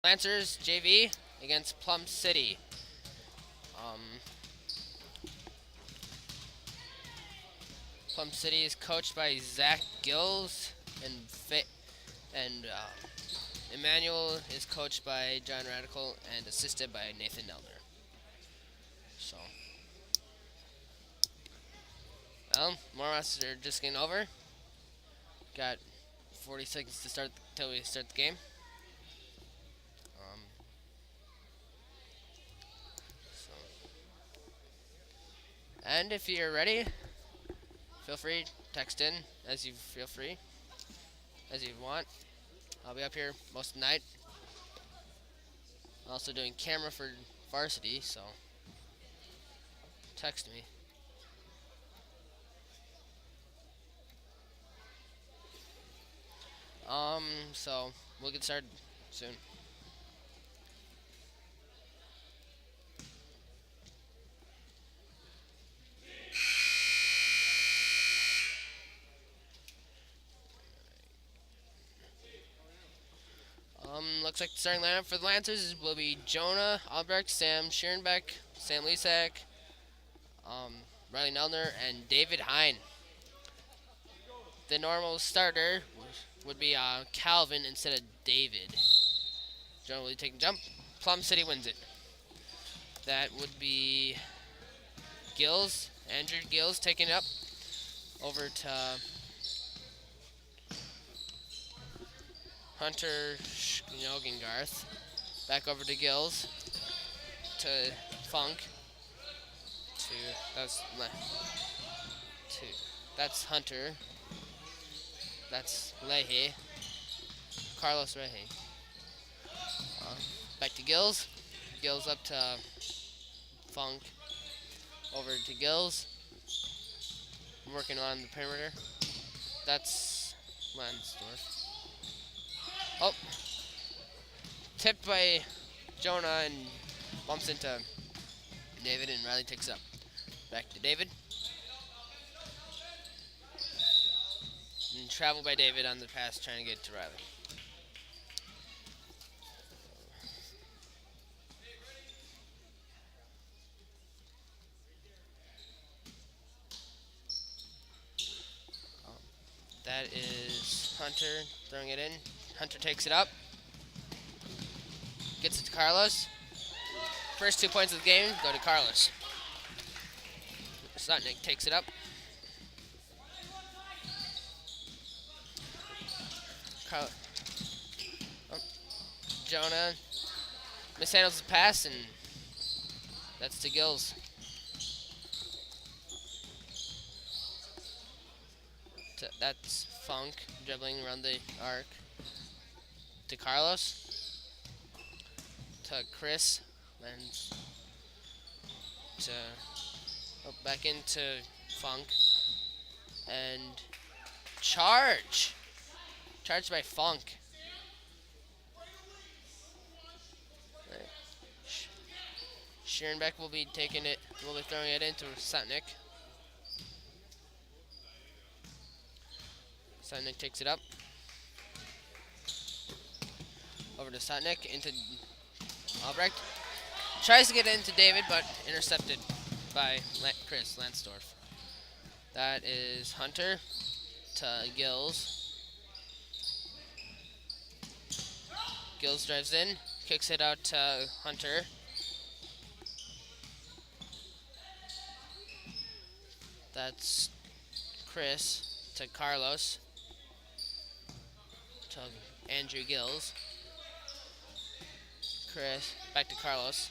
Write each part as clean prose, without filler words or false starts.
Lancers JV against Plum City. Um, Plum City is coached by Zach Gills, and Emmanuel is coached by John Radical and assisted by Nathan Nelner. So, more or less are just getting over. Got 40 seconds to start till we start the game. Um, so, and if you're ready, feel free text in as you feel free as you want. I'll be up here most of the night. Also doing camera for varsity, so text me. So we'll get started soon. Looks like the starting lineup for the Lancers will be Jonah Albrecht, Sam Schierenbeck, Sam Lisak, um, Riley Nelner, and David Hine. The normal starter would be Calvin instead of David. Jonah will be taking jump. Plum City wins it. That would be Gills, Andrew Gills taking it up over to Hunter Schnogengarth. Back over to Gills. To Funk. To to that's Hunter. That's Leahy. Carlos Leahy. Back to Gills. Gills up to Funk. Over to Gills. Working on the perimeter. That's Lansdorf. Oh, tipped by Jonah and bumps into David, and Riley takes up. Back to David. And travel by David on the pass, trying to get to Riley. That is Hunter throwing it in. Hunter takes it up. Gets it to Carlos. First 2 points of the game go to Carlos. Slotnick takes it up. Jonah mishandles the pass, and that's to Gills. That's Funk dribbling around the arc. To Carlos. To Chris. Then to back into Funk. And charge. Charged by Funk. Schierenbeck will be taking it. Will be throwing it into Sutnick. Sutnick takes it up. Over to Sutnick, into Albrecht. Tries to get it into David, but intercepted by Chris Lansdorf. That is Hunter to Gills. Gills drives in, kicks it out to Hunter. That's Chris to Carlos. To Andrew Gills. Chris, back to Carlos.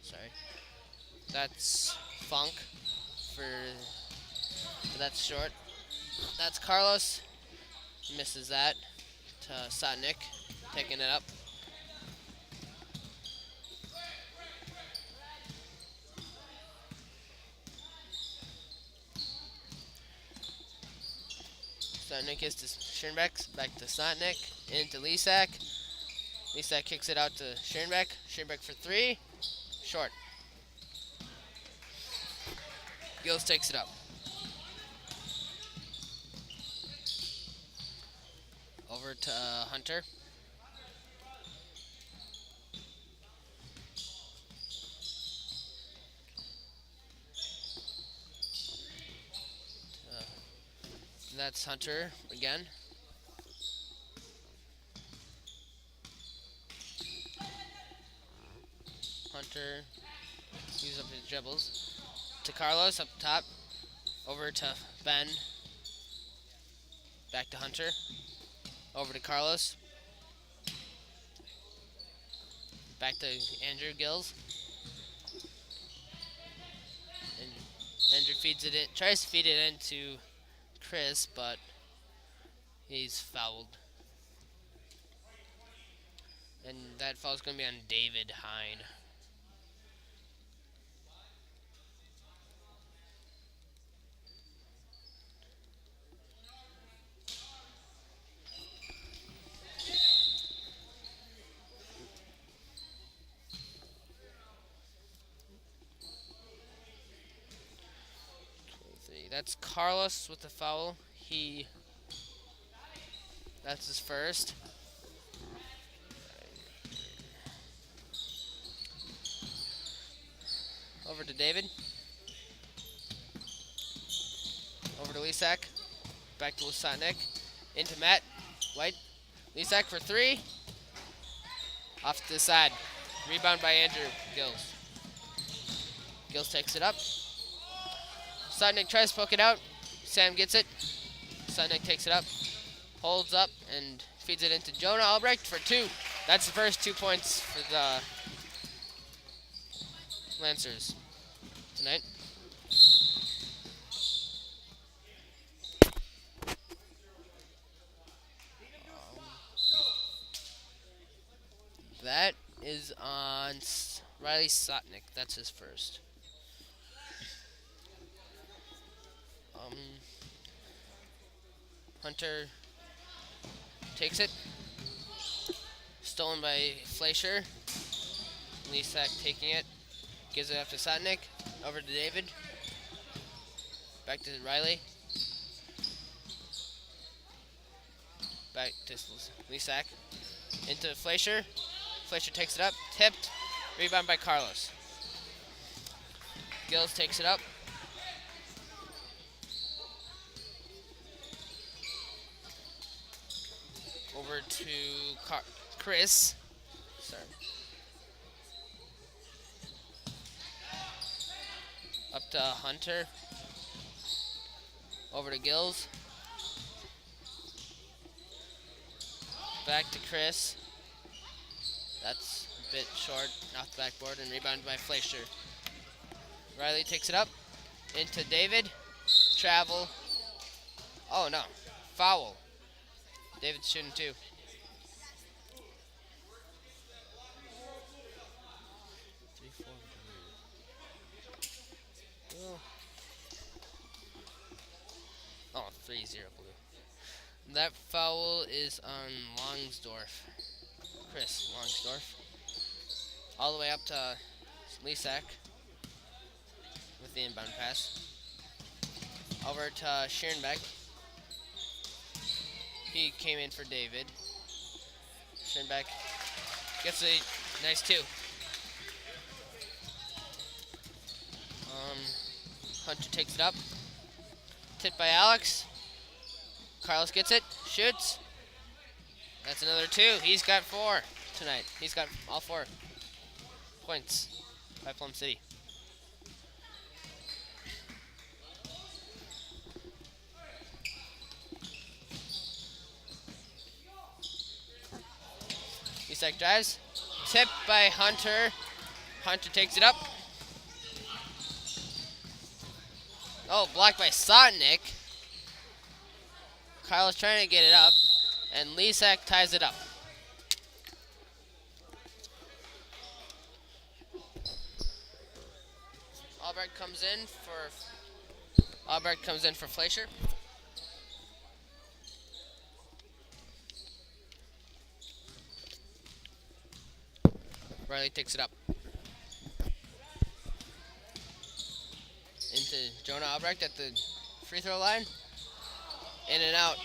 Sorry. That's Funk that's short. That's Carlos. Misses that to Sotnick, taking it up. Sotnick is to Schirnbeck, back to Sotnick, into Lisak. Lisak kicks it out to Schirnbeck. Schirnbeck for three. Short. Gills takes it up. Over to Hunter. That's Hunter again. Hunter uses up his dribbles. To Carlos up top. Over to Ben. Back to Hunter. Over to Carlos. Back to Andrew Gills. And Andrew feeds it in. Tries to feed it into Chris, but he's fouled. And that foul's going to be on David Hine. That's Carlos with the foul. That's his first. Over to David. Over to Lisak. Back to Lusatnik. Into Matt. White. Lisak for three. Off to the side. Rebound by Andrew Gills. Gills takes it up. Lusatnik tries to poke it out. Sam gets it. Lusatnik takes it up. Holds up and feeds it into Jonah Albrecht for two. That's the first 2 points for the Lancers tonight. That is on Riley Sotnick. That's his first. Hunter takes it. Stolen by Fleischer. Lisak taking it. Gives it up to Sotnick. Over to David. Back to Riley. Back to Lisak. Into Fleischer. Fleischer takes it up. Tipped. Rebound by Carlos. Gills takes it up. Over to Chris. Sorry. Up to Hunter. Over to Gills. Back to Chris. That's a bit short off the backboard and rebounded by Fleischer. Riley takes it up. Into David. Travel. Oh no. Foul. David's shooting two. Oh, 3-0 blue. That foul is on Longsdorf. Chris Longsdorf. All the way up to Lisak with the inbound pass. Over to Schierenbeck. He came in for David. Schierenbeck gets a nice two. Hunter takes it up. Tipped by Alex. Carlos gets it. Shoots. That's another two. He's got four tonight. He's got all 4 points by Plum City. Lisak drives. Tipped by Hunter. Hunter takes it up. Oh, blocked by Sotnick. Kyle's trying to get it up, and Lisak ties it up. Albrecht comes in for Fleischer. Riley takes it up. Into Jonah Albrecht at the free throw line. In and out.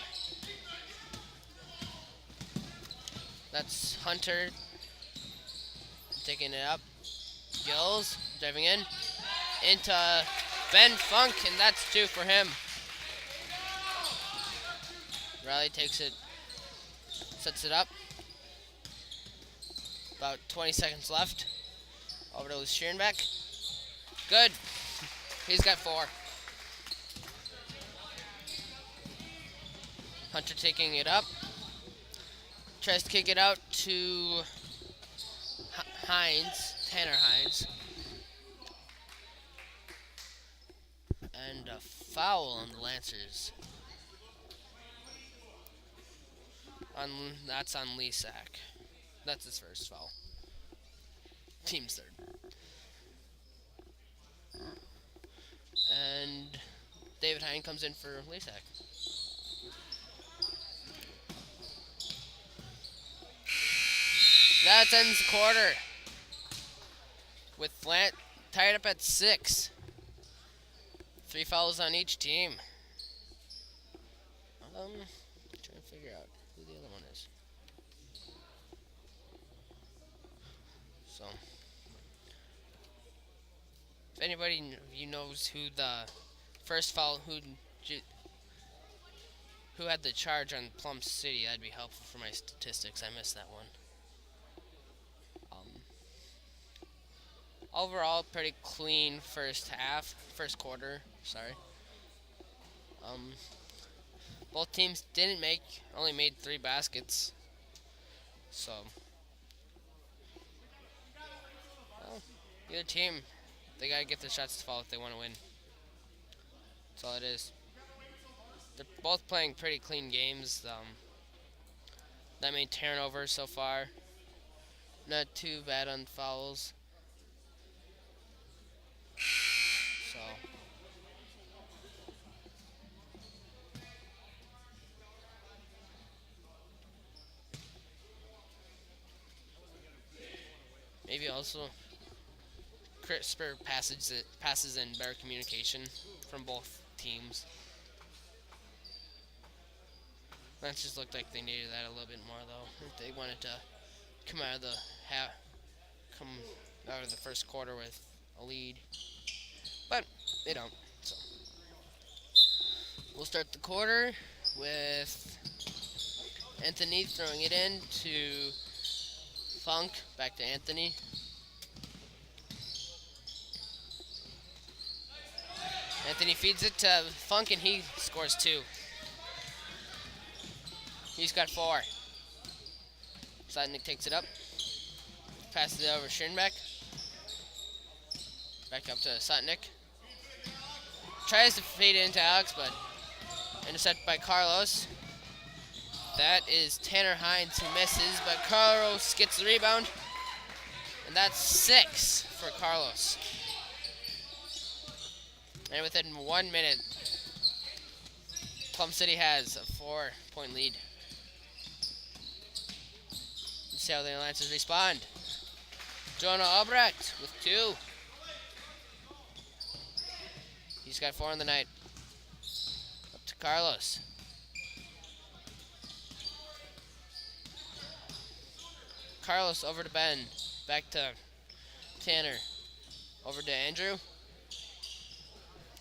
That's Hunter taking it up. Gills driving in. Into Ben Funk, and that's two for him. Riley takes it, sets it up. About 20 seconds left. Over to Schierenbeck. Good. He's got 4. Hunter taking it up. Tries to kick it out to Tanner Hines. And a foul on the Lancers. That's on Lisak. That's his first foul. Team's third. And David Hine comes in for Lisak. That ends the quarter. With tied up at 6. 3 fouls on each team. Trying to figure out who the other one is. So, if anybody of you knows who the first foul, who had the charge on Plum City, that'd be helpful for my statistics. I missed that one. Overall, pretty clean first quarter. Sorry. Both teams only made 3 baskets. So, well, either team, they gotta get their shots to fall if they want to win. That's all it is. They're both playing pretty clean games. Not many turnovers so far. Not too bad on fouls. So, maybe also crisper passes and better communication from both teams. That just looked like they needed that a little bit more, though. If they wanted to come out of the first quarter with a lead, but they don't. So we'll start the quarter with Anthony throwing it in to Funk. Back to Anthony. Anthony feeds it to Funk, and he scores 2. He's got 4. Slatnik takes it up. Passes it over Schierenbeck. Back up to Slatnik. Tries to feed it into Alex, but intercepted by Carlos. That is Tanner Hines who misses, but Carlos gets the rebound. And that's 6 for Carlos. And within 1 minute, Plum City has a 4-point lead. Let's see how the Lancers respond. Jonah Albrecht with 2. He's got 4 on the night. Up to Carlos. Carlos over to Ben. Back to Tanner. Over to Andrew.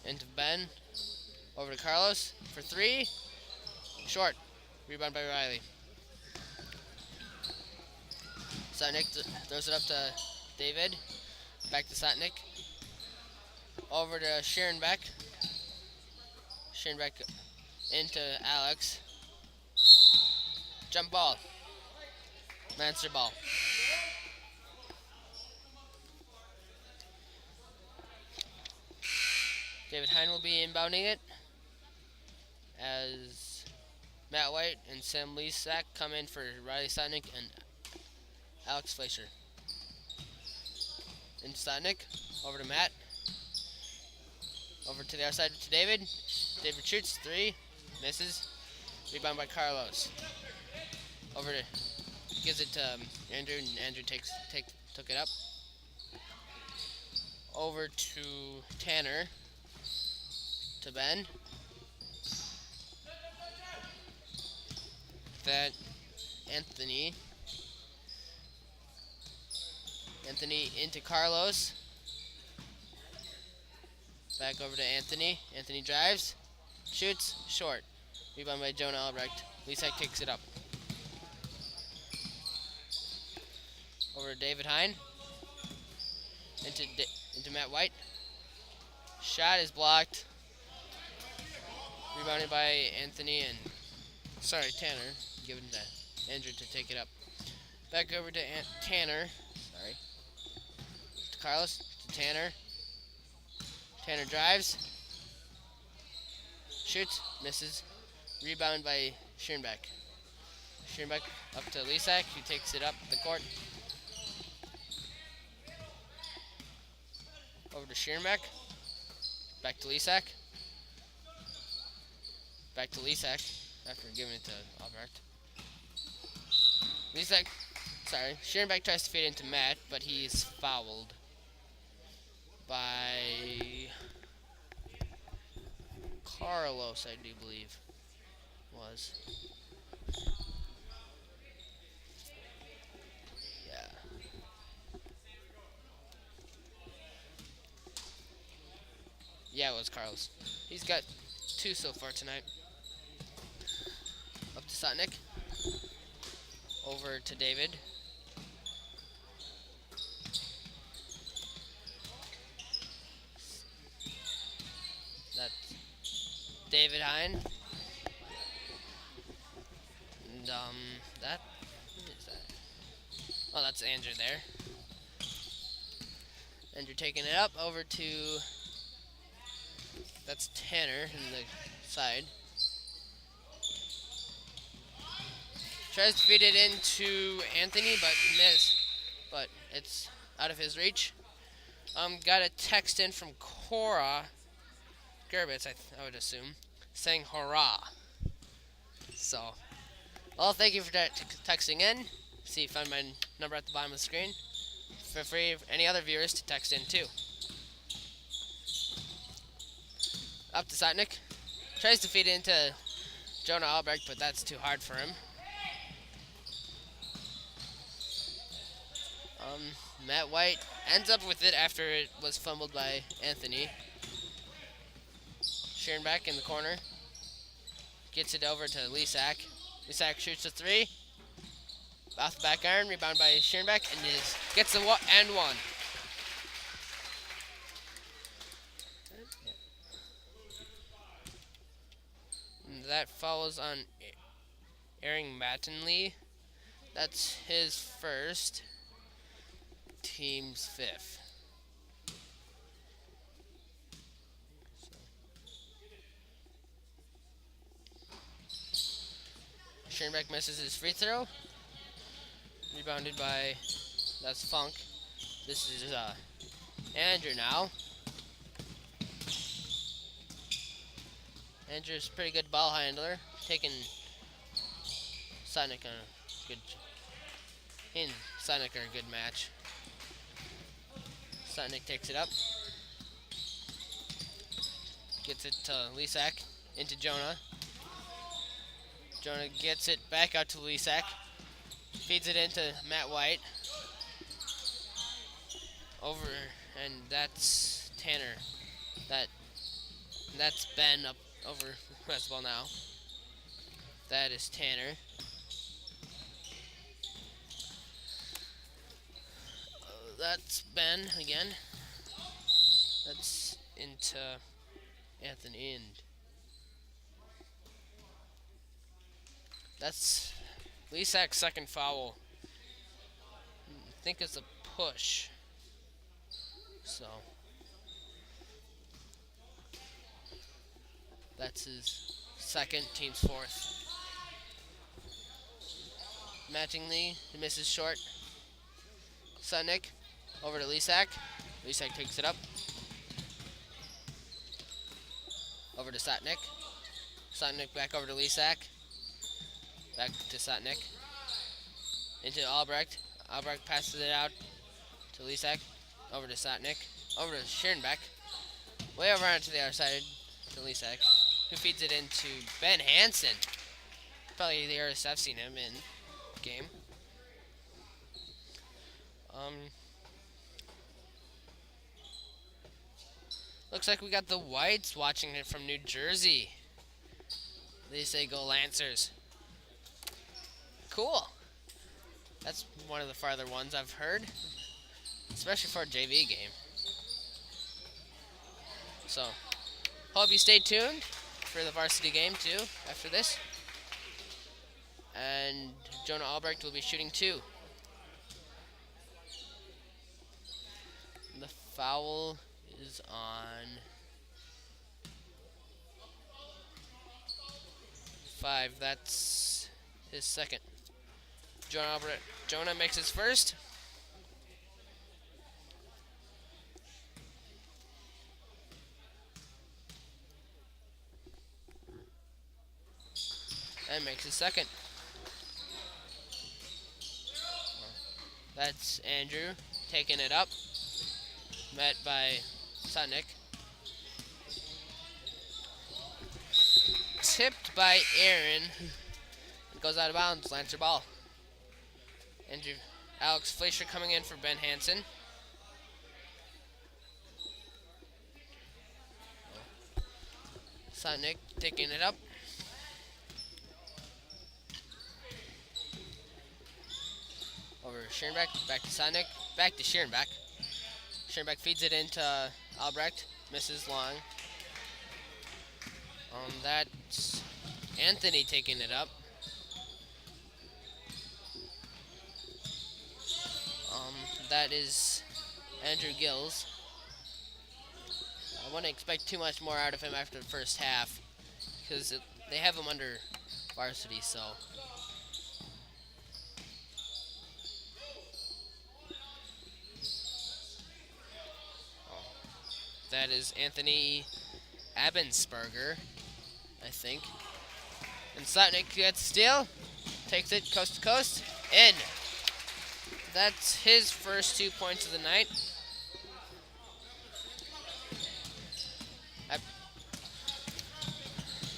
Into Ben. Over to Carlos for 3. Short. Rebound by Riley. Slatnik throws it up to David. Back to Slatnik. Over to Schierenbeck. Schierenbeck into Alex. Jump ball. Lancer ball. David Hine will be inbounding it as Matt White and Sam Lisak come in for Riley Slatnik and Alex Fleischer. Into Slatnik. Over to Matt. Over to the other side to David. David shoots 3. Misses. Rebound by Carlos. Over to gives it to Andrew, and Andrew took it up. Over to Tanner. To Ben. That Anthony into Carlos. Back over to Anthony. Anthony drives. Shoots. Short. Rebound by Jonah Albrecht. Lisak takes it up. Over to David Hine. Into Matt White. Shot is blocked. Rebounded by Anthony and Tanner. Given to Andrew to take it up. Back over to Tanner. Sorry. To Carlos. To Tanner. Tanner drives. Shoots. Misses. Rebound by Schierenbeck. Schierenbeck up to Lisak, who takes it up the court. Over to Schierenbeck. Back to Lisak. Back to Lisak after giving it to Albrecht. Schierenbeck tries to feed into Matt, but he's fouled by Carlos, I do believe, was. Yeah. Yeah, it was Carlos. He's got 2 so far tonight. Up to Sotnick. Over to David. That's David Hine. And, who is that? Oh, that's Andrew there. Andrew taking it up over to, that's Tanner in the side. Tries to feed it into Anthony, but miss. But it's out of his reach. Got a text in from Cora Gerbitz, I would assume, saying hurrah. So, well, thank you for texting in. See, find my number at the bottom of the screen. Feel free for any other viewers to text in too. Up to Sotnick. Tries to feed it into Jonah Albrecht, but that's too hard for him. Matt White ends up with it after it was fumbled by Anthony. Schierenbeck in the corner. Gets it over to Lisak. Lisak shoots a 3. Off the back iron, rebound by Schierenbeck, and gets the and one. And that follows on Aaron Mattingly. That's his first. Team's 5th. Schierenbeck misses his free throw. Rebounded by, that's Funk. This is Andrew now. Andrew's a pretty good ball handler. Taking Sonic on a good, he and Sonic are a good match. Sonic takes it up. Gets it to Lisak. Into Jonah. Jonah gets it back out to Lisak. Feeds it into Matt White. Over, and that's Tanner. That's Ben up over basketball now. That is Tanner. That's Ben again. That's into Anthony, and that's Lisak's second foul. I think it's a push. So that's his second, team's 4th. Mattingly, he misses short. Sutnick over to Lisak. Lisak takes it up. Over to Sotnick. Sotnick back over to Lisak. Back to Sotnick. Into Albrecht. Albrecht passes it out to Lisak. Over to Sotnick. Over to Schierenbeck. Way over onto the other side to Lisak, who feeds it into Ben Hansen. Probably the earliest I've seen him in game. Looks like we got the Whites watching it from New Jersey. They say go Lancers. Cool. That's one of the farther ones I've heard, especially for a JV game. So, hope you stay tuned for the varsity game too after this. And Jonah Albrecht will be shooting 2. The foul is on 5. That's his second. Jonah makes his first. And makes his second. That's Andrew taking it up. Met by Sutnick. Tipped by Aaron. It goes out of bounds. Lancer ball. Alex Fleischer coming in for Ben Hansen. Sutnick taking it up. Over Schierenbeck, back to Sutnick, back to Schierenbeck. Schierenbeck feeds it into Albrecht, misses long. That's Anthony taking it up. That is Andrew Gills. I wouldn't expect too much more out of him after the first half because they have him under varsity, so. That is Anthony Abensberger, I think. And Sutnick gets steal, takes it coast to coast, in. That's his first 2 points of the night.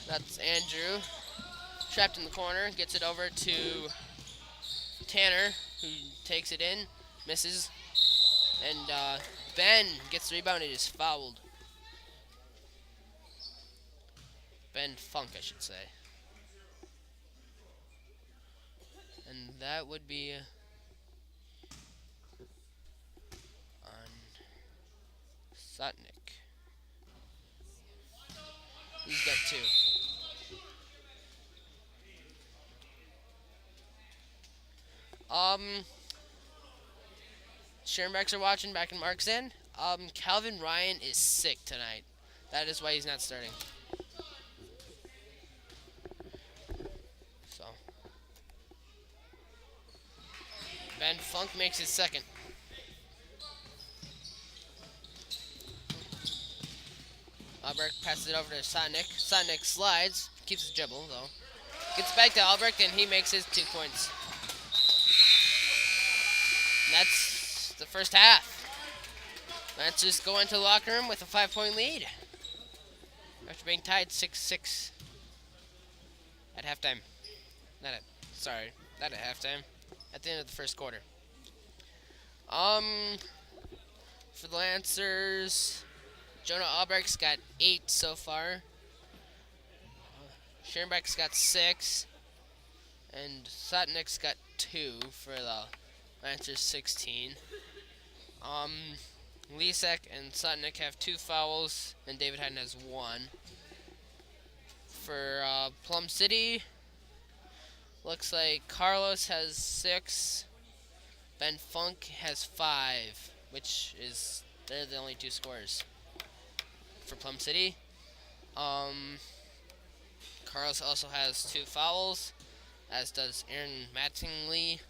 That's Andrew, trapped in the corner, gets it over to Tanner, who takes it in, misses, and Ben gets the rebound and is fouled. Ben Funk, I should say. And that would be on Sutnick. He's got 2. Schierenbecks are watching back in Mark's End. Calvin Ryan is sick tonight. That is why he's not starting. So Ben Funk makes his second. Albrecht passes it over to Sutnick. Sutnick slides, keeps his dribble though. Gets back to Albrecht and he makes his 2 points. And that's the first half. Lancers go into the locker room with a 5-point lead after being tied 6-6 at halftime. Not at halftime. At the end of the first quarter. For the Lancers, Jonah Albrecht's got 8 so far. Schierenbeck's got 6. And Sutnick's got 2 for the Lancers 16. Lisek and Sutnick have 2 fouls, and David Hayden has 1. For Plum City, looks like Carlos has 6. Ben Funk has 5, which is they're the only 2 scorers for Plum City. Carlos also has 2 fouls, as does Aaron Mattingly.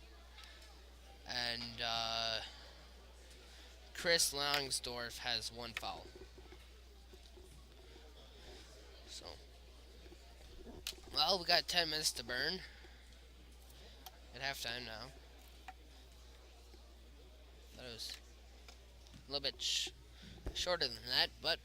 And Chris Longsdorf has 1 foul. So, well, we got 10 minutes to burn at halftime now. That was a little bit shorter than that, but